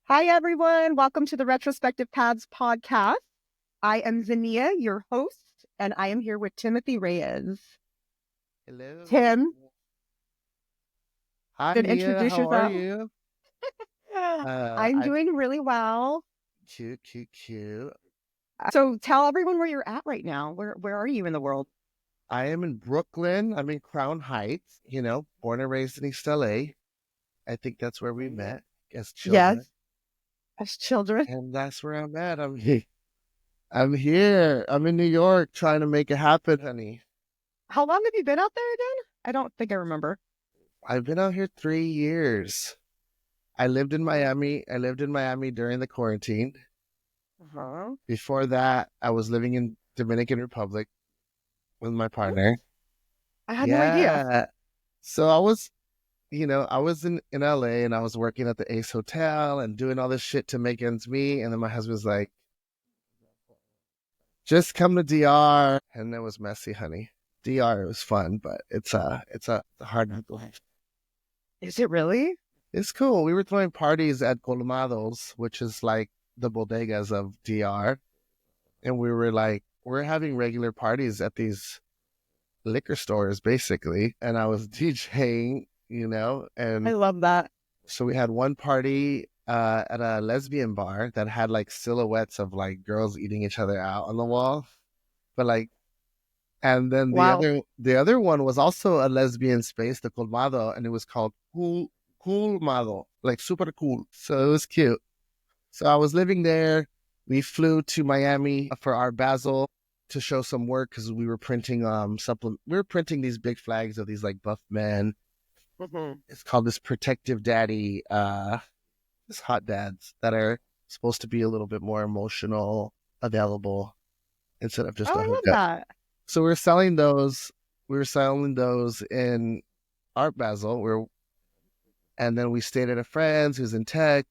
Hi, everyone. Welcome to the Retrospective Paths podcast. I am Zania, your host, and I am here with Timothy Reyes. Hello. Tim, Hi, then Nia. introduce How are yourself. you? I'm I'm doing really well. cute, cute, cute. So tell everyone where you're at right now. Where are you in the world? I am in Brooklyn. I'm in Crown Heights, born and raised in East LA. I think that's where we met as children. Yes, as children. And that's where I'm at. I'm here. I'm in New York trying to make it happen, honey. How long have you been out there again? I don't think I remember. I've been out here 3 years. I lived in Miami. I lived in Miami during the quarantine. Uh-huh. Before that, I was living in Dominican Republic with my partner. I had no idea. Yeah. So I was in LA and I was working at the Ace Hotel and doing all this shit to make ends meet. And then my husband's like, just come to DR. And it was messy, honey. DR was fun, but it's a hard life. Is it really? It's cool. We were throwing parties at Colmados, which is like the bodegas of DR. And we're having regular parties at these liquor stores, basically. And I was DJing, I and love that. so we had one party at a lesbian bar that had like silhouettes of like girls eating each other out on the wall. But like, and then the Wow. other one was also a lesbian space, the Colmado, and it was called Cool Mado, like super cool. So it was cute. So I was living there. We flew to Miami for our Basel to show some work because we were printing we were printing these big flags of these like buff men. Hmm. It's called this protective daddy, this hot dads that are supposed to be a little bit more emotional, available instead of just Oh, a I love hookup. that. So we were selling those. We were selling those in Art Basel. And then we stayed at a friend's who's in tech.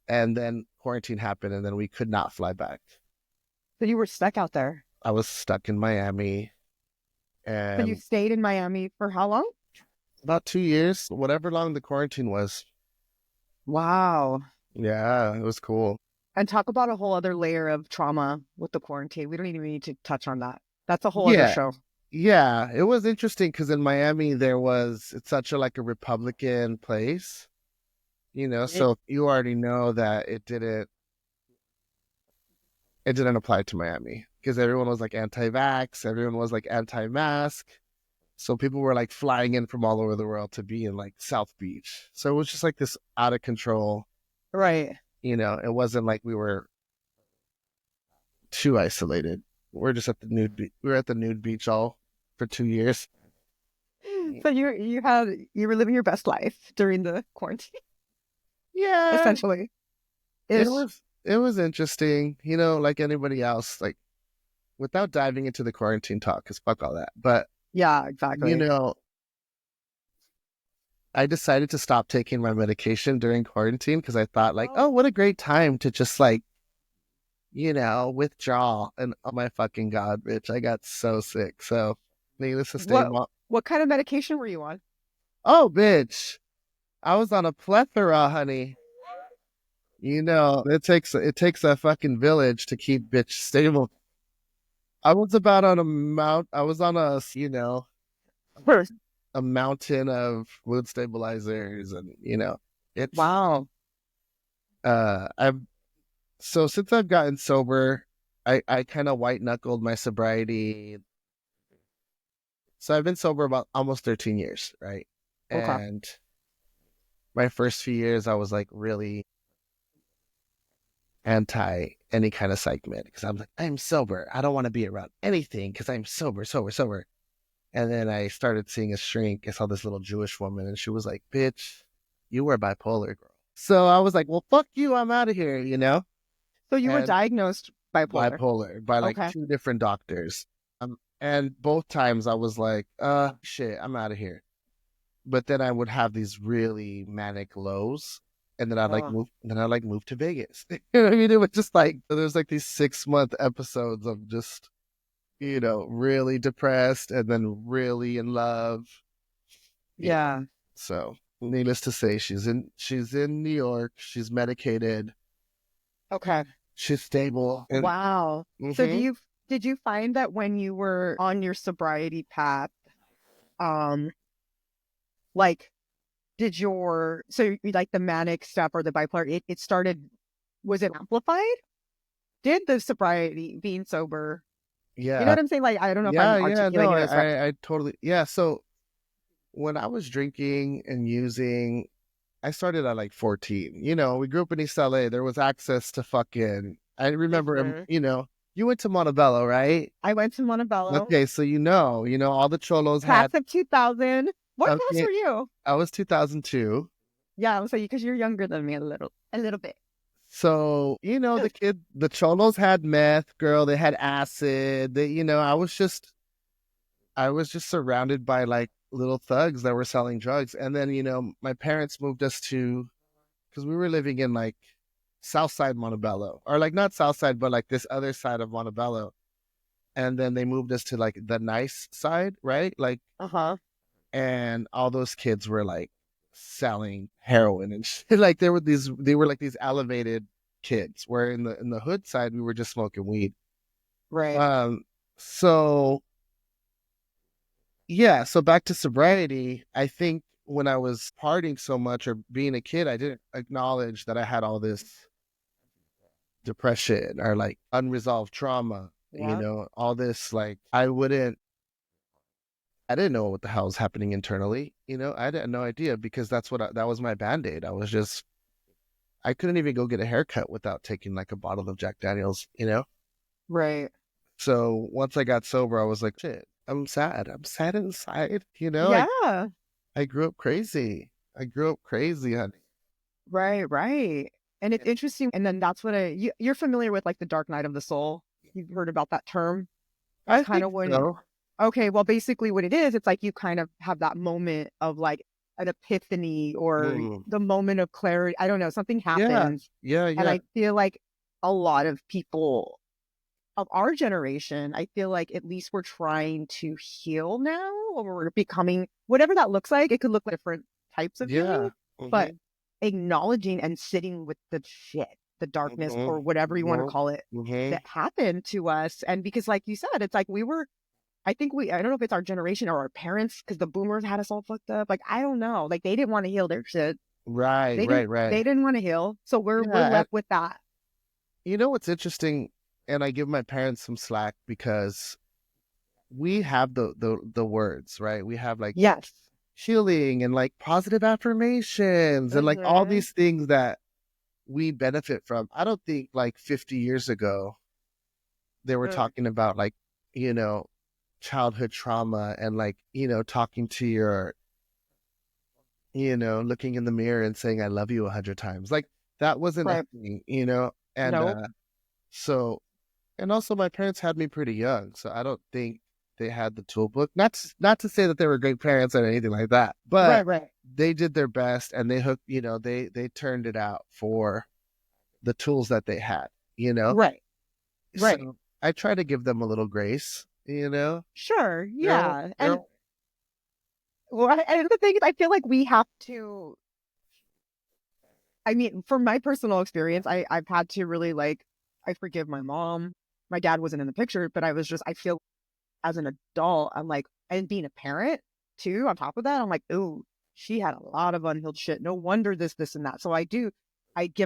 And then quarantine happened, and then we could not fly back. So you were stuck out there. I was stuck in Miami, So you and stayed in Miami for how long? about 2 years, whatever long the quarantine was. Wow. Yeah, it was cool. And talk about a whole other layer of trauma with the quarantine. We don't even need to touch on that. That's a whole other Yeah, show. yeah, it was interesting because in Miami it's such a like a Republican place, It, so you already know that it didn't apply to Miami because everyone was like anti-vax, everyone was like anti-mask. So people were like flying in from all over the world to be in like South Beach. So it was just like this out of control, right. it wasn't like we were too isolated. We're just at the we were at the nude beach all for 2 years. So you were living your best life during the quarantine, Yeah, essentially. it Ish. was it was interesting, like anybody else, like without diving into the quarantine talk, because fuck all that. But Yeah, you exactly. know, I decided to stop taking my medication during quarantine because I thought like, oh, Oh. what a great time to just like, withdraw. And oh my fucking god, bitch, I got so sick. So needless to say, What what kind of medication were you on? oh bitch, I was on a plethora, honey. It takes a fucking village to keep bitch stable. I was about on a mount. I was on First. a mountain of mood stabilizers, and it's Wow. I've so since I've gotten sober, I kind of white knuckled my sobriety. So I've been sober about almost 13 years, right? Okay. And my first few years, I was like really anti any kind of psych med because I'm like, I'm sober. I don't want to be around anything because I'm sober, sober, sober. And then I started seeing a shrink. I saw this little Jewish woman, and she was like, "Bitch, you were bipolar, girl." So I was like, "Well, fuck you. I'm out of here," So you were And diagnosed bipolar. bipolar by like Okay. two different doctors. And both times I was like, shit, I'm out of here. But then I would have these really manic lows, and then I'd like Oh. move, and then I'd like move to Vegas. You know what I mean? It was just like there's like these 6 month episodes of just really depressed and then really in love. Yeah. Yeah. So Needless to say, she's in New York. She's medicated. Okay. She's stable. And Wow. So hmm did you find that when you were on your sobriety path, um, like like the manic stuff or the bipolar, it started, was it amplified? Did the sobriety, being sober, you know yeah, what I'm saying? Like, I don't know if yeah, I'm yeah. No, articulating this right. I totally, yeah. So when I was drinking and using, I started at like 14. We grew up in East LA. There was access to fucking, I remember, Mhm. you went to Montebello, right? I went to Montebello, Okay, so all the cholos class had, of 2000. What class okay, were you? I was 2002. Yeah, I'm saying because you're younger than me a little bit. So, the cholos had meth, girl, they had acid. I was just surrounded by like little thugs that were selling drugs. And then, my parents moved us to, because we were living in like South Side Montebello, or like not South Side, but like this other side of Montebello. And then they moved us to like the nice side, right? Like, Uh-huh. and all those kids were like selling heroin and shit. Like they were like these elevated kids, where in the hood side we were just smoking weed. Right. Um, so yeah, so back to sobriety, I think when I was partying so much or being a kid, I didn't acknowledge that I had all this depression or like unresolved trauma, Yeah. all this, like I didn't know what the hell was happening internally. I had no idea, because that was my band-aid. I couldn't even go get a haircut without taking like a bottle of Jack Daniels. Right. So once I got sober, I was like, shit, I'm sad. I'm sad inside. Yeah. I grew up crazy. I grew up crazy, honey. Right. Right. And it's interesting. And then that's what you're familiar with, like the dark night of the soul. You've heard about that term. It's I kind think of when, so. okay, well, basically what it is, it's like you kind of have that moment of like an epiphany or Mm. the moment of clarity. I don't know, something Yeah, happens. yeah, And yeah. I feel like a lot of people of our generation, I feel like at least we're trying to heal now, or we're becoming whatever that looks like. It could look like different types of healing, Yeah. but Mm-hmm. acknowledging and sitting with the shit, the darkness, or whatever you want to Mm-hmm. call it, Mm-hmm. that happened to us. And because, like you said, it's like I don't know if it's our generation or our parents, because the boomers had us all fucked up. Like, I don't know. Like, they didn't want to heal their shit. Right, They didn't, right, right. they didn't want to heal. So we're Yeah, and left with that. you know what's interesting? And I give my parents some slack, because we have the words, right? We have like Yes. healing and like positive affirmations and like all Hmm. these things that we benefit from. I don't think like 50 years ago they were Mm. talking about like, you know, childhood trauma and like, talking to looking in the mirror and saying I love you 100 times. Like that wasn't a Right. thing. And Nope. so and also my parents had me pretty young, so I don't think they had the tool book. Not to say that they were great parents or anything like that, Right. but Right. they did their best, and they hooked, they turned it out for the tools that they had. Right. Right. So I try to give them a little grace. Sure. They're Yeah. they're And well, and the thing is, I feel like we have to. I mean, from my personal experience, I've had to really like. I forgive my mom. My dad wasn't in the picture, but I feel as an adult, I'm like, and being a parent too. On top of that, I'm like, ooh, she had a lot of unhealed shit. No wonder this, and that. So I give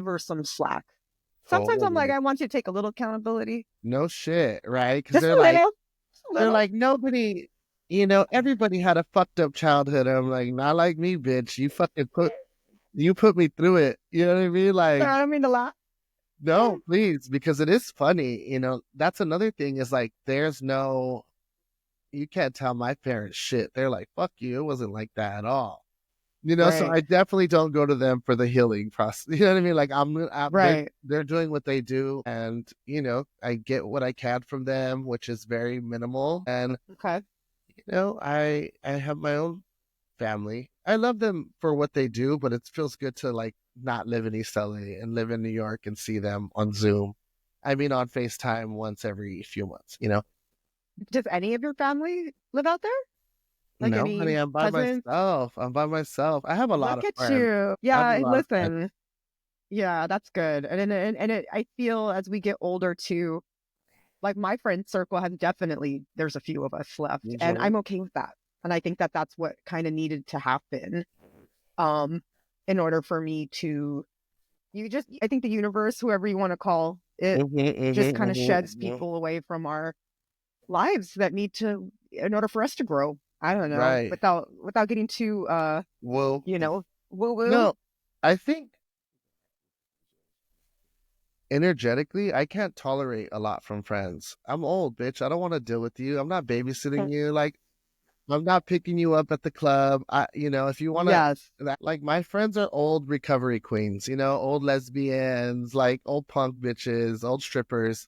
her some slack. Sometimes I'm like, totally I want you to take a little accountability, no shit, right? Because just they're a like little, just a they're little. like nobody. Everybody had a fucked up childhood. I'm like, not like me, bitch. You put me through it. You know what I mean? Like, I don't mean to laugh. no, please, because it is funny. That's another thing, is like, you can't tell my parents shit. They're like, fuck you. It wasn't like that at all. So Right. I definitely don't go to them for the healing process. You know what I mean? Like Right. they're doing what they do, and I get what I can from them, which is very minimal. And Okay. I have my own family. I love them for what they do, but it feels good to like not live in East LA and live in New York and see them on Zoom. I mean, on FaceTime once every few months. Does any of your family live out there? Like No, honey, any I'm by cousins? myself. I'm by myself. I have a lot Look of at friends. you. I have a Yeah, lot of friends. listen. Yeah, that's good. I feel as we get older too, like my friend circle has definitely, there's a few of us left, and Mhm. I'm okay with that. And I think that that's what kind of needed to happen, um, in order for me to, I think the universe, whoever you want to call it, Mhm, mhm, just kind of mhm, sheds mhm. people away from our lives that need to, in order for us to grow. I don't know, Right. without getting too, Well, you know, woo woo. no, I think energetically, I can't tolerate a lot from friends. I'm old, bitch. I don't want to deal with you. I'm not babysitting you. Like, I'm not picking you up at the club. If you want to, Yes, like, my friends are old recovery queens, old lesbians, like old punk bitches, old strippers.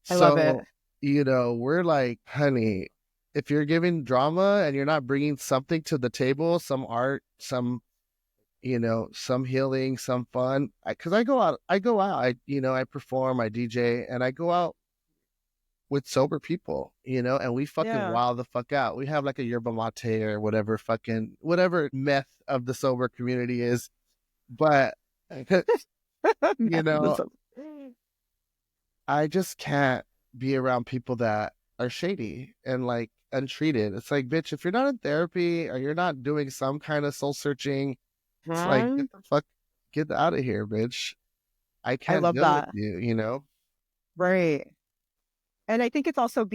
I love it. So, we're like, honey, if you're giving drama and you're not bringing something to the table, some art, some healing, some fun. Because I go out, I perform, I DJ, and I go out with sober people, and we fucking Yeah. wild the fuck out. We have like a yerba mate or whatever meth of the sober community is. But, you know, I just can't be around people that are shady and like untreated. It's like, bitch, if you're not in therapy or you're not doing some kind of soul searching, it's like, Huh? get out of here, bitch. I I can't love deal with that. you. Right. And I think it's also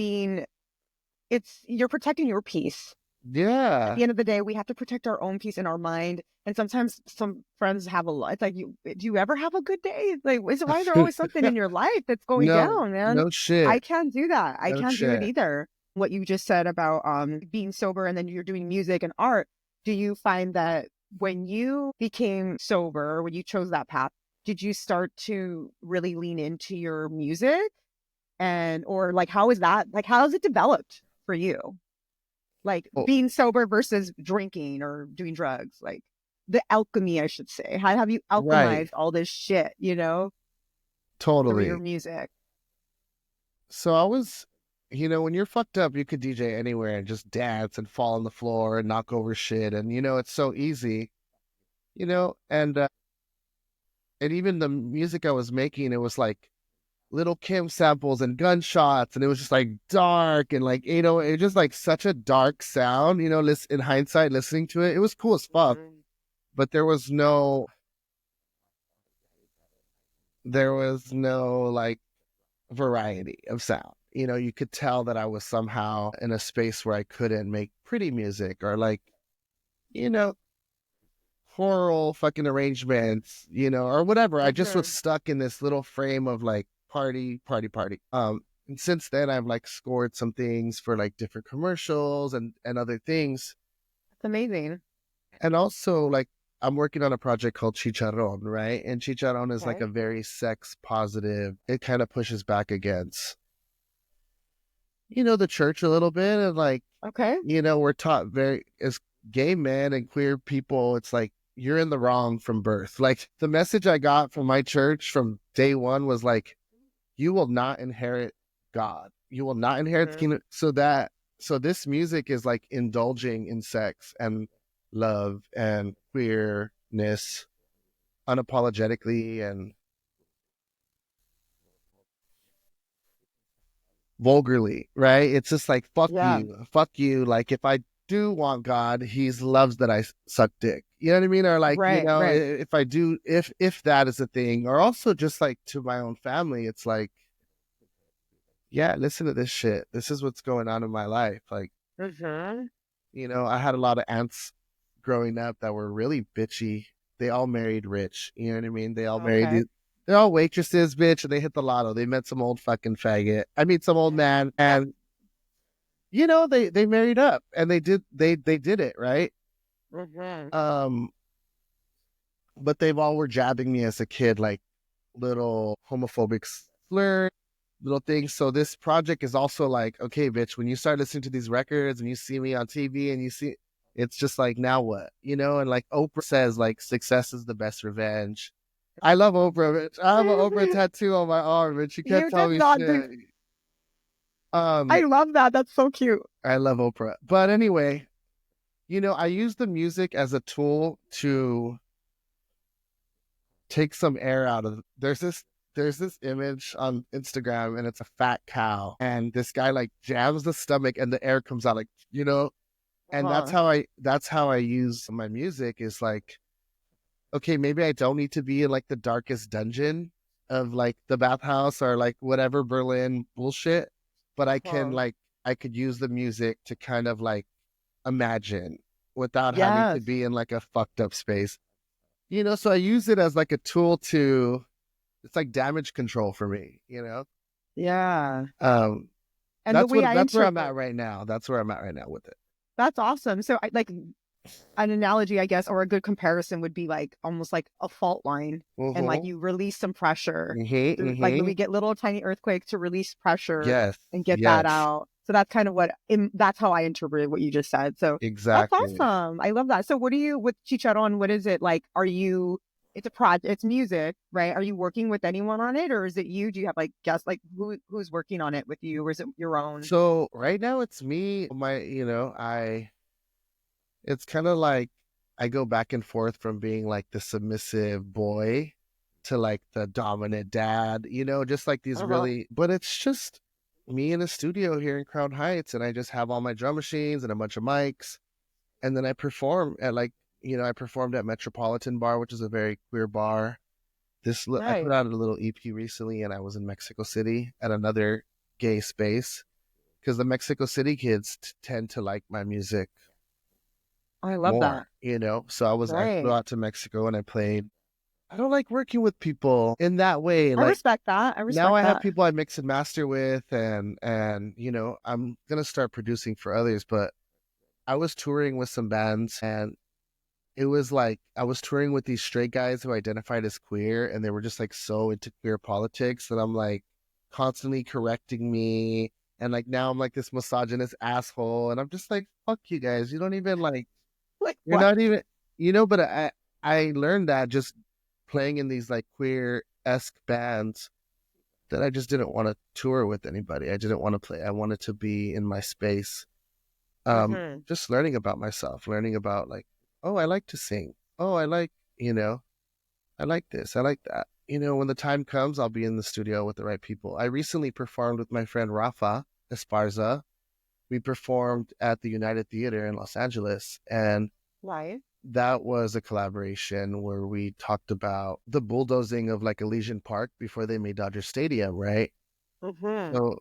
you're protecting your peace. At Yeah. the end of the day, we have to protect our own peace in our mind. And sometimes some friends have a lot. It's like, do you ever have a good day? Like, why is there always something in your life that's going No, down, man? no I shit. can't do that. I No can't do it shit. either. What you just said about being sober and then you're doing music and art, do you find that when you became sober, when you chose that path, did you start to really lean into your music? And or like how is that, like how has it developed for you, like Oh, being sober versus drinking or doing drugs, like the alchemy, I should say, how have you right. alchemized all this shit, through your Totally. music? So I was, when you're fucked up, you could DJ anywhere and just dance and fall on the floor and knock over shit. And, it's so easy, and even the music I was making, it was like Little Kim samples and gunshots. And it was just like dark and like, it just like such a dark sound, in hindsight, listening to it, it was cool as fuck. Mhm. But there was no like variety of sound. You could tell that I was somehow in a space where I couldn't make pretty music or like, you know, choral fucking arrangements, or whatever. I just was Mhm. stuck in this little frame of like party, party, party. And since then I've like scored some things for like different commercials and other things. That's amazing. And also like I'm working on a project called Chicharron, right? And Chicharron is like Okay. a very sex positive. It kind of pushes back against the church a little bit. And like, Okay. we're taught very, as gay men and queer people, it's like, you're in the wrong from birth. Like the message I got from my church from day one was like, you will not inherit God. You will not inherit the Mhm. kingdom. So this music is like indulging in sex and love and queerness unapologetically and vulgarly, right? It's just like fuck Yeah. you, fuck you. Like if I do want God, He loves that I suck dick. You know what I mean? Or like Right, right. if I do, if that is a thing, or also just like to my own family, it's like, yeah, listen to this shit. This is what's going on in my life. Like Mhm. I had a lot of aunts growing up that were really bitchy. They all married rich. You know what I mean? They all married Okay. these. They're all waitresses, bitch, and they hit the lotto. They met some old fucking faggot. I mean, some old man, and they married up and they did it right. Mhm. um but they've all were jabbing me as a kid, like little homophobic slur, little things. So this project is also like, okay, bitch, when you start listening to these records and you see me on TV and you see, it's just like, now what, and like Oprah says, like, success is the best revenge. I love Oprah, bitch. I have an Oprah tattoo on my arm, and she can't You tell did me not do. shit. um I love that. That's so cute. I love Oprah, but anyway, I use the music as a tool to take some air out of. There's this image on Instagram, and it's a fat cow, and this guy like jams the stomach, and the air comes out, and that's Uh-huh. how I use my music. Is like, okay, maybe I don't need to be in like the darkest dungeon of like the bathhouse or like whatever Berlin bullshit, but Uh-huh. I could use the music to kind of like imagine without having to Yes. be in like a fucked up space. So I use it as like a tool to, it's like damage control for me. Yeah. Um And the that's way what I that's where I'm at interpret, right now. That's where I'm at right now with it. that's awesome. So I like an analogy, I guess, or a good comparison would be like almost like a fault line, and like Mm-hmm. you release some pressure Mm-hmm. through, like when Mm-hmm. we get little tiny earthquakes to release pressure Yes. and get that Yes. out. So that's kind of that's how I interpreted what you just said. So that's Exactly. awesome. I love that. So what do you with Chicharon? What is it like? Are you? It's a project. It's music, right? Are you working with anyone on it, or is it you? Do you have like guests? Like who's working on it with you, or is it your own? So right now it's me. I it's kind of like I go back and forth from being like the submissive boy to like the dominant dad, just like these Uh-huh. really, but it's just me in a studio here in Crown Heights, and I just have all my drum machines and a bunch of mics, and then I perform at I performed at Metropolitan Bar, which is a very queer bar. I put Nice. out a little EP recently, and I was in Mexico City at another gay space because the Mexico City kids tend to like my music I love that. more. So I flew Right. out to Mexico and I played. I don't like working with people in that way. I Like respect that. I now respect I have that. people I mix and master with, and I'm gonna start producing for others. But I was touring with some bands, and it was like I was touring with these straight guys who identified as queer, and they were just like so into queer politics that I'm like constantly correcting me. And like now I'm like this misogynist asshole, and I'm just like, fuck you guys. You don't even like, Like you're what? not even, but I learned that just playing in these like queer esque bands, that I just didn't want to tour with anybody. I didn't want to play. I wanted to be in my space. Hmm. Just learning about myself, learning about like, oh, I like to sing. Oh, you know, I like this. I like that. When the time comes, I'll be in the studio with the right people. I recently performed with my friend Rafa Esparza. We performed at the United Theater in Los Angeles, and Right. that was a collaboration where we talked about the bulldozing of like Elysian Park before they made Dodger Stadium, right? Hmm. So,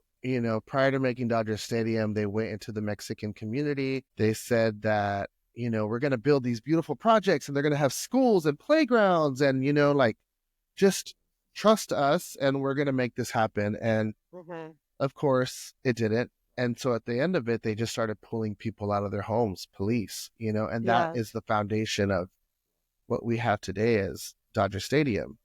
prior to making Dodger Stadium, they went into the Mexican community. They said that, we're going to build these beautiful projects, and they're going to have schools and playgrounds, and, like just trust us, and we're going to make this happen. And Hmm. of course, it didn't. And so at the end of it, they just started pulling people out of their homes, police, and that Yeah. is the foundation of what we have today as Dodger Stadium.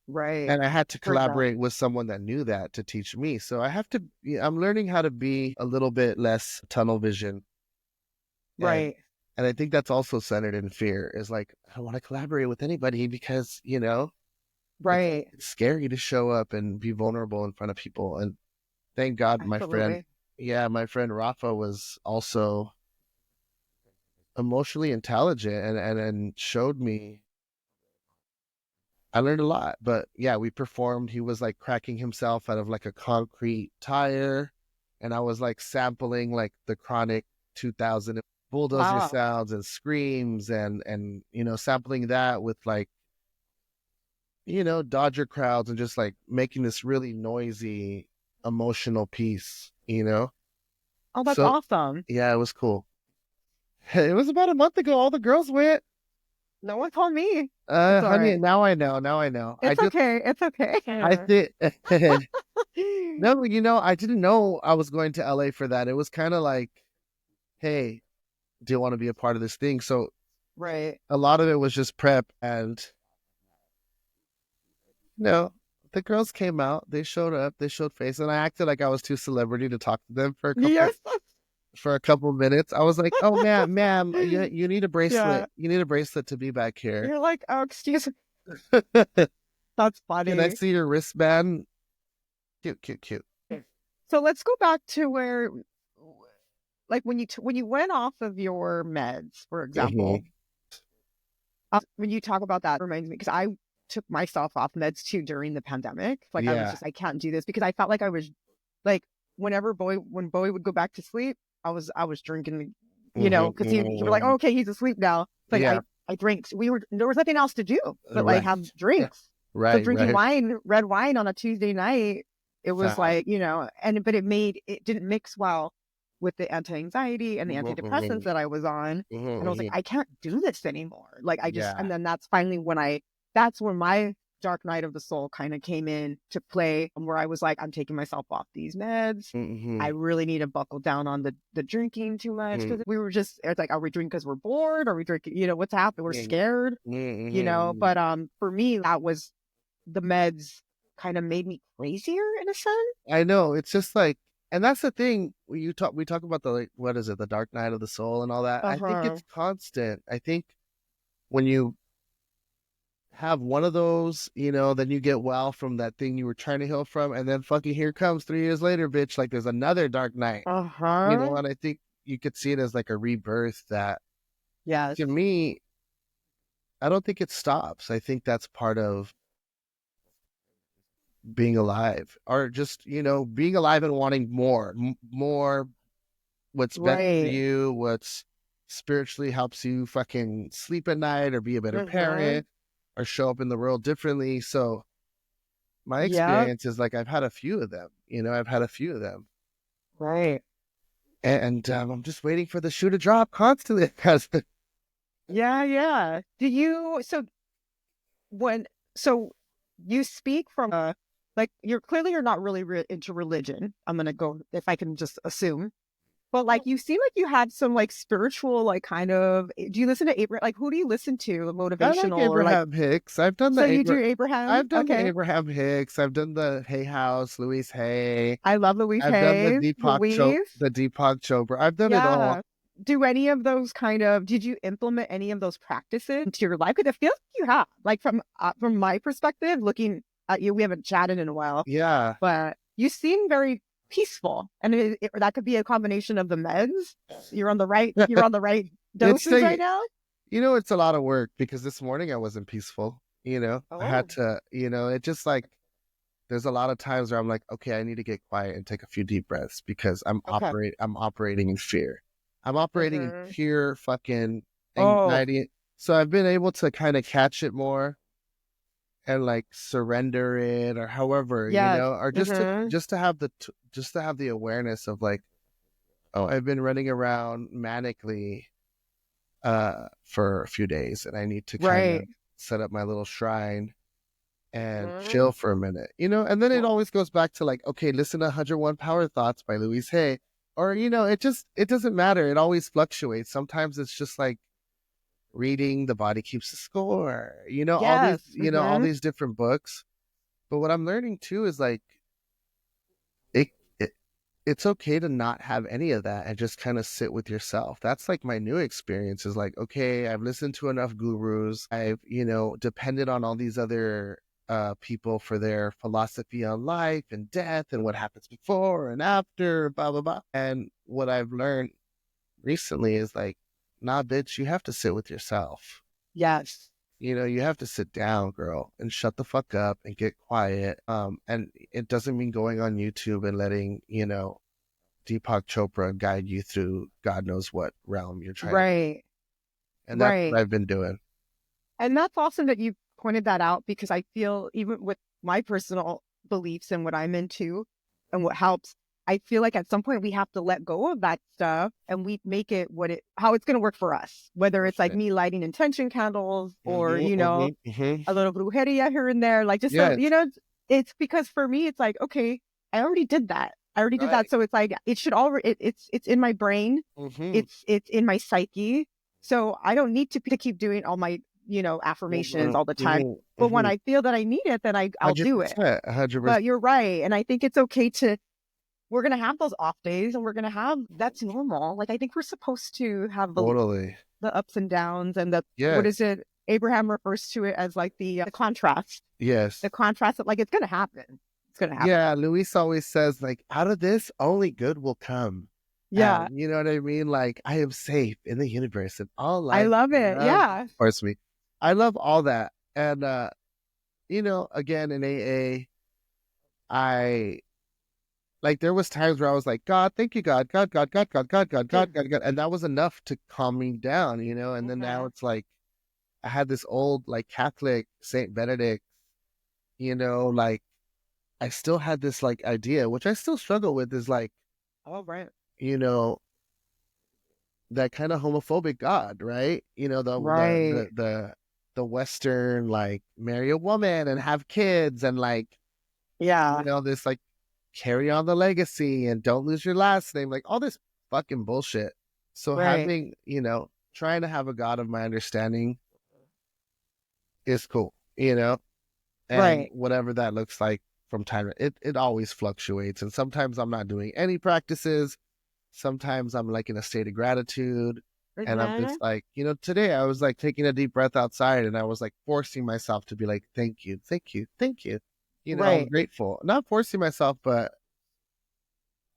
Right. And I had to Heard that. collaborate with someone that knew that to teach me. So I'm learning how to be a little bit less tunnel vision. And, Right. and I think that's also centered in fear, is like, I don't want to collaborate with anybody because, Right. it's scary to show up and be vulnerable in front of people. And thank God Absolutely. my friend Rafa was also emotionally intelligent, and showed me. I learned a lot. But yeah, we performed. He was like cracking himself out of like a concrete tire, and I was like sampling like the Chronic 2000 bulldozer Wow. sounds and screams, and sampling that with like Dodger crowds, and just like making this really noisy emotional piece. Oh, that's So awesome. yeah, it was cool. It was about a month ago. All the girls went. No one told me. It's all Honey, right. now I know. Now I know. It's okay. It's I okay. think, no, I didn't know I was going to LA for that. It was kind of like, hey, do you want to be a part of this thing? So Right. a lot of it was just prep, and no, the girls came out. They showed up. They showed face, and I acted like I was too celebrity to talk to them Yes. for a couple minutes. I was like, "Oh, ma'am, you need a Yeah. bracelet. You need a bracelet to be back here. You're like, oh, excuse me. That's Can I funny. see your wristband? Cute, cute, cute." So let's go back to where like when you went off of your meds, for Hmm. example, when you talk about that, it reminds me because I took myself off meds too during the pandemic. Like I was Yeah. just I can't do this because I felt like I was like whenever when Bowie would go back to sleep, I was drinking, you Hmm. know, because he was like, oh, okay, he's asleep now. Like Yeah. I drank. There was nothing else to do but like Right. have drinks. So Right. drinking Right. wine, red wine on a Tuesday night, it was Fast. like, you know, but it didn't mix well with the anti-anxiety and the Hmm. antidepressants Hmm. that I was on. And I was like, Hmm. I can't do this anymore. Like I just, Yeah. and then that's finally when that's when my dark night of the soul kind of came in to play, where I was like, I'm taking myself off these meds. I Hmm. really need to buckle down on the drinking too much Hmm. because we were just, it's like, are we drinking because we're bored? Are we drinking, you know, what's happening? We're scared, you know. Hmm. But for me, that was the meds kind of made me crazier in a sense. I know. It's just like, and that's the thing. We talk about the, like, what is it, the dark night of the soul and all that. Uh I think huh. it's constant. I think when you have one of those, then you get well from that thing you were trying to heal from, and then fucking here comes 3 years later, bitch. Like there's another dark night, Uh huh. and I think you could see it as like a rebirth that, Yes. to me, I don't think it stops. I think that's part of being alive, or just, being alive and wanting more, what's best for Right. you, what's spiritually helps you fucking sleep at night or be a better Mm-hmm. parent or show up in the world differently. So my Yep. experience is like I've had a few of them. I've had a few of them, Right. and I'm just waiting for the shoe to drop constantly. Because Yeah, yeah. Do you when so you speak from like you're not really into religion. I'm gonna go if I can just assume. But like you seem like you had some like spiritual like kind of do you listen to Abraham like who do you listen to I like motivational or like Abraham Hicks. I've done so you do Abraham? I've done the Okay. Abraham Hicks. I've done the Hay House, Louise Hay. I love Louise I've done Hay. Louise. The Deepak Chopra. I've done it all. Yeah. Do any of those did you implement any of those practices into your life? Because it feels like you have. Like from my perspective, looking at you, we haven't chatted in a while, Yeah. but you seem very peaceful. And that could be a combination of the meds. You're on the right It's doses right like, now. it's a lot of work because this morning I wasn't peaceful. I had Oh, to, it just like, there's a lot of times where I'm like, okay, I need to get quiet and take a few deep breaths because okay. I'm operating in fear. I'm operating in Hmm. pure fucking Oh, anxiety. So I've been able to kind of catch it more and like surrender it, or however, yes. or Hmm. just to have the awareness of like, oh, I've been running around manically for a few days, and I need to kind of Right. set up my little shrine and Hmm. chill for a minute, and then it always goes back to like, okay, listen to 101 Power Thoughts by Louise Hay, or, it doesn't matter. It always fluctuates. Sometimes it's just like reading The Body Keeps the Score, Yes. all Hmm. these different books. But what I'm learning too is like, it, it it's okay to not have any of that and just kind of sit with yourself. That's like my new experience is like, okay, I've listened to enough gurus. I've, depended on all these other people for their philosophy on life and death and what happens before and after, blah, blah, blah. And what I've learned recently is like, nah, bitch, you have to sit with yourself. Yes. You have to sit down, girl, and shut the fuck up and get quiet. And it doesn't mean going on YouTube and letting, Deepak Chopra guide you through God knows what realm you're trying to. Right. And that's what Right. I've been doing. And that's awesome that you pointed that out because I feel even with my personal beliefs and what I'm into and what helps, I feel like at some point we have to let go of that stuff and we make it how it's going to work for us. Whether For it's like shit. me lighting intention candles or, Mm-hmm, mm-hmm, mm-hmm. a little brujeria here and there, like just so, Yes. it's because for me, it's like, okay, I already did that. I already did that. Right. So it's like, it should already, it's in my brain. Mm-hmm. It's in my psyche. So I don't need to keep doing all my affirmations Mm-hmm. all the time. Mm-hmm. But when Mm-hmm. I feel that I need it, then I'll do it. 100%. 100%. But you're right. And I think it's okay we're going to have those off days and that's normal. Like, I think we're supposed to have Totally. the ups and downs and what is Yes. it? Abraham refers to it as like the contrast, Yes. the contrast of like, it's going to happen. It's going to happen. Yeah. Luis always says, like, out of this, only good will come. Yeah. You know what I mean? Like, I am safe in the universe and all I life love it. loves Yeah. supports me. I love all that. And again in AA, I like there was times where I was like, God, thank you, God, God, God, God, God, God, God, God, God, God. And that was enough to calm me down, and then now Mhm. it's like I had this old like Catholic Saint Benedict, like I still had this like idea, which I still struggle with, is like, Oh, right. you know, that kind of homophobic God, right? Right. The Western, like, marry a woman and have kids, and like, Yeah. this like carry on the legacy and don't lose your last name, like all this fucking bullshit. So Right. having, trying to have a God of my understanding is cool, and Right. whatever that looks like from time, it always fluctuates. And sometimes I'm not doing any practices. Sometimes I'm like in a state of gratitude. And I'm Mhm. just like, today I was like taking a deep breath outside and I was like forcing myself to be like, thank you, thank you, thank you. I'm Right. grateful. Not forcing myself, but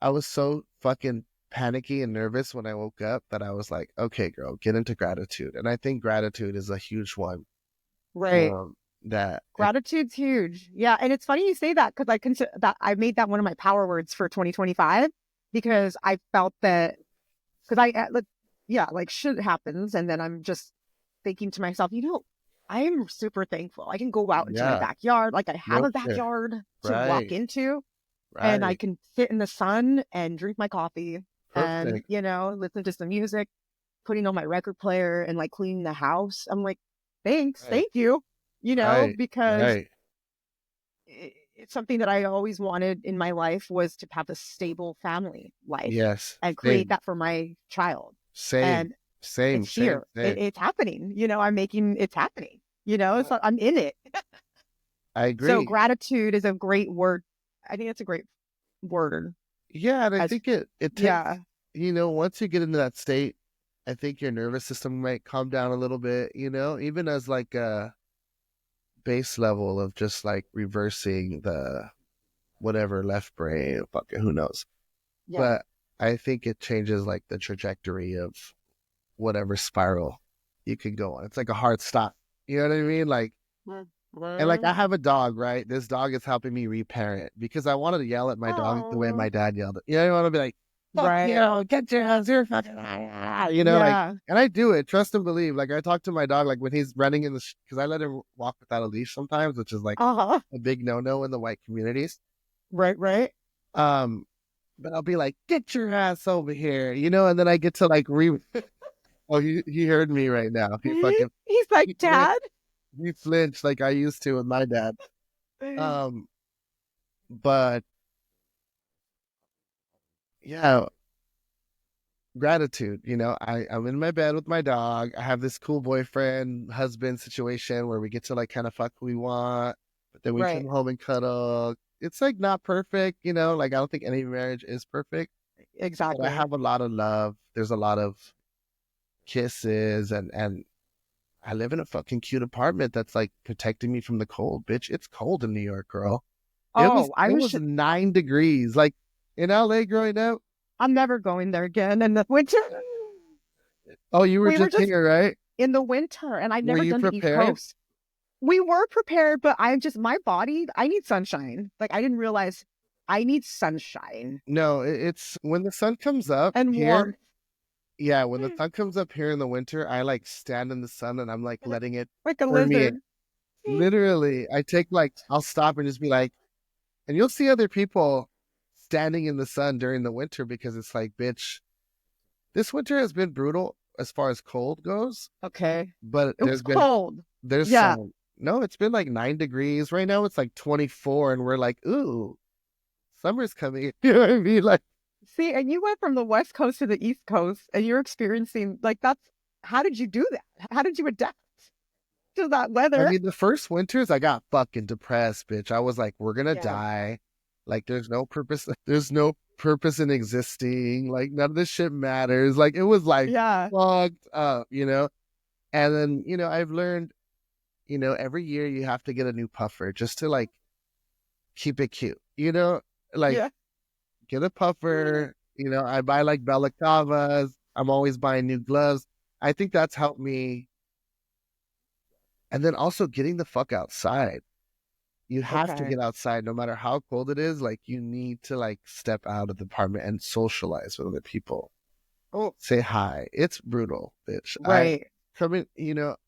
I was so fucking panicky and nervous when I woke up that I was like, okay, girl, get into gratitude. And I think gratitude is a huge one. Right. Um, that it, Gratitude's huge. Yeah. And it's funny you say that because I consider that I made that one of my power words for 2025 because I felt that because like, yeah, like shit happens. And then I'm just thinking to myself, I'm super thankful. I can go out into my yeah, backyard. Like I have no a shit. backyard to walk Right, into and I right. can sit in the sun and drink my coffee and, Perfect. listen to some music, putting on my record player and like cleaning the house. I'm like, thanks, Right, thank you, right, because right. it's something that I always wanted in my life was to have a stable family life Yes. and create Same, that for my child. same, And same, it's same, here. same. It's happening. I'm making it's happening. So I'm in it. I So agree. gratitude is a great word. I think it's a great word. Yeah, and I As think it takes, yeah, once you get into that state, I think your nervous system might calm down a little bit, even as like a base level of just like reversing the whatever left brain, fucking who knows. yeah, But I think it changes like the trajectory of whatever spiral you could go on. It's like a hard stop. You know what I mean? Like, and like I have a dog, right? This dog is helping me reparent because I wanted to yell at my dog the way oh, my dad yelled. I want to be like, "Fuck right, you, get your ass here, fucking," like, yeah, and I do it, trust and believe. Like I talk to my dog, like when he's running in the, because I let him walk without a leash sometimes, which is like uh-huh, a big no in the white communities. right, right. Um, but I'll be like, "Get your ass over here," and then I get to like re. Oh, he heard me right now. He's like, He flinched, Dad. he flinched like I used to with my dad. Um, but yeah, gratitude. I'm in my bed with my dog. I have this cool boyfriend, husband situation where we get to like kind of fuck who we want, but then we come Right, home and cuddle. It's like not perfect, like I don't think any marriage is perfect, but I exactly. have a lot of love. There's a lot of kisses, and I live in a fucking cute apartment that's like protecting me from the cold, bitch. It's cold in New York, girl. It was Oh, I it was. was 9 degrees. Like in LA growing up. I'm never going there again in the winter. Oh, you were We were just just here, right? in the winter, and I'd Were never you done the East prepared? Coast. We were prepared, but my body, I need sunshine. Like I didn't realize I need sunshine No, it's when the sun comes up and here. warmth, Yeah, when the sun comes up here in the winter, I like stand in the sun and I'm like letting it like a permeate. lizard. Literally, I take like I'll stop and just be like, and you'll see other people standing in the sun during the winter because it's like, bitch, this winter has been brutal as far as cold goes, Okay. but It was cold. there's Yeah. sun. No, it's been like 9 degrees. Right now it's like 24 and we're like, ooh, summer's coming. You know what I mean? Like, See, and you went from the West Coast to the East Coast, and you're experiencing like how did you do that? How did you adapt to that I weather? mean, the first winters I got fucking depressed, bitch. I was like, we're gonna Yeah. die. Like, there's no purpose. There's no purpose in existing. Like, none of this shit matters. Like, it was like Yeah. fucked up. And then, I've learned, every year you have to get a new puffer just to like keep it cute. Like, Yeah. get a puffer. I buy like balaclavas. I'm always buying new gloves. I think that's helped me. And then also getting the fuck outside. You have to Okay. get outside no matter how cold it is. Like you need to like step out of the apartment and socialize with other people. Oh, Say hi. It's brutal, bitch. right.